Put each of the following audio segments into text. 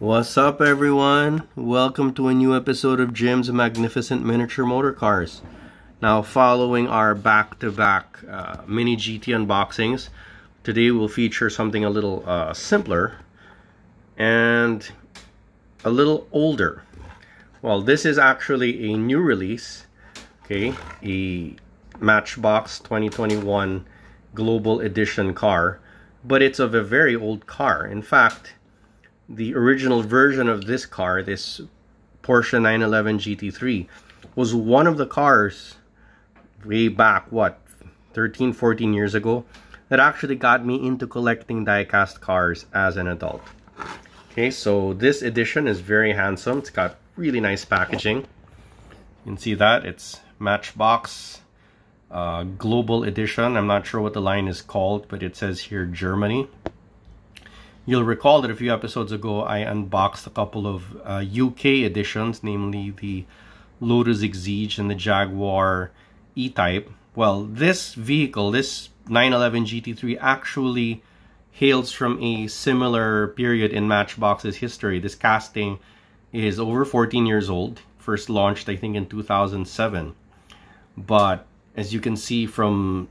What's up, everyone? Welcome to a new episode of Jim's Magnificent Miniature Motor Cars. Now, following our back-to-back mini GT unboxings, today we'll feature something a little simpler and a little older. Well, this is actually a new release, okay? A Matchbox 2021 Global Edition car, but it's of a very old car. In fact, the original version of this car, this Porsche 911 GT3, was one of the cars way back, what, 13-14 years ago, that actually got me into collecting die-cast cars as an adult. Okay, so this edition is very handsome. It's got really nice packaging. You can see that it's Matchbox Global Edition. I'm not sure what the line is called, but it says here Germany. You'll recall that a few episodes ago I unboxed a couple of UK editions, namely the Lotus Exige and the Jaguar E-Type. Well, this vehicle, this 911 GT3, actually hails from a similar period in Matchbox's history. This casting is over 14 years old, first launched I think in 2007. But as you can see from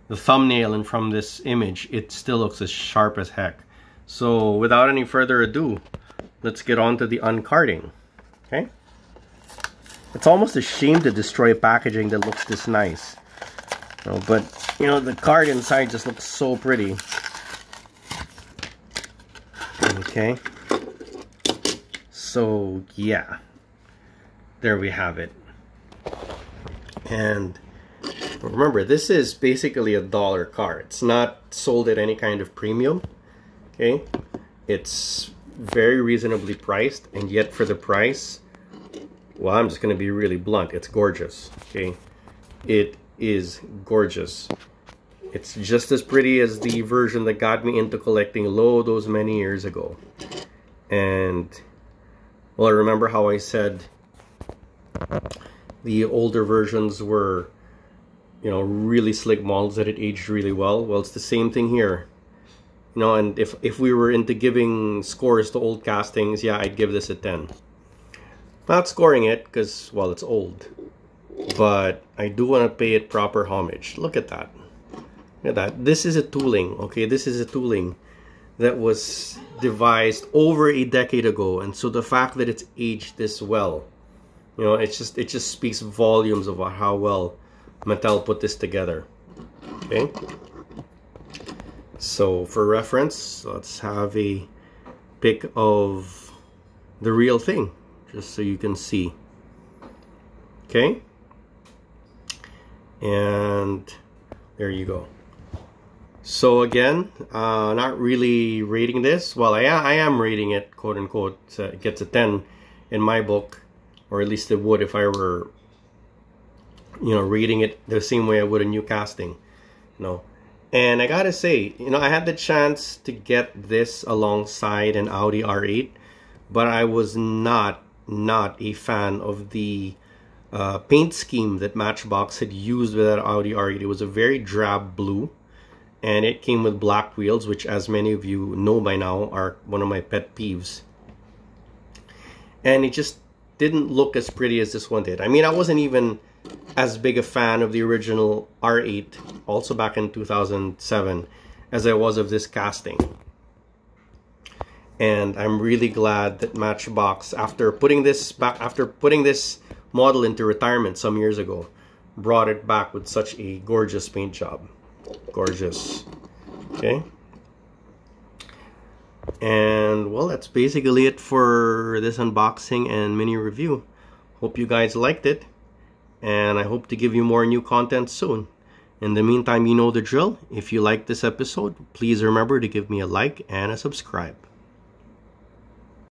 the thumbnail and from this image, it still looks as sharp as heck. So without any further ado, let's get on to the uncarding. Okay, it's almost a shame to destroy packaging that looks this nice, but the card inside just looks so pretty. Okay, so yeah, there we have it. And remember, this is basically a dollar car. It's not sold at any kind of premium. Okay, it's very reasonably priced, and yet for the price, well, I'm just going to be really blunt, it's gorgeous. Okay, it is gorgeous. It's just as pretty as the version that got me into collecting those many years ago. And well, I remember how I said the older versions were really slick models that had aged really well. Well, it's the same thing here. And if we were into giving scores to old castings, yeah, I'd give this a 10. Not scoring it because, well, it's old, but I do want to pay it proper homage. Look at that. Look at that. This is a tooling, okay? This is a tooling that was devised over a decade ago, and so the fact that it's aged this well, it just speaks volumes about how well Mattel put this together. Okay, so for reference, let's have a pic of the real thing just so you can see. Okay, and there you go. So again, not really rating this. Well, I am rating it, quote unquote. It gets a 10 in my book, or at least it would if I were reading it the same way I would a new casting. And I gotta say, I had the chance to get this alongside an Audi R8, but I was not a fan of the paint scheme that Matchbox had used with that Audi R8. It was a very drab blue, and it came with black wheels, which, as many of you know by now, are one of my pet peeves. And it just didn't look as pretty as this one did. I mean, I wasn't even as big a fan of the original R8, also back in 2007, as I was of this casting. And I'm really glad that Matchbox, after putting this model into retirement some years ago, brought it back with such a gorgeous paint job. Gorgeous. Okay. And well, that's basically it for this unboxing and mini review. Hope you guys liked it, and I hope to give you more new content soon. In the meantime, you know the drill. If you like this episode, please remember to give me a like and a subscribe.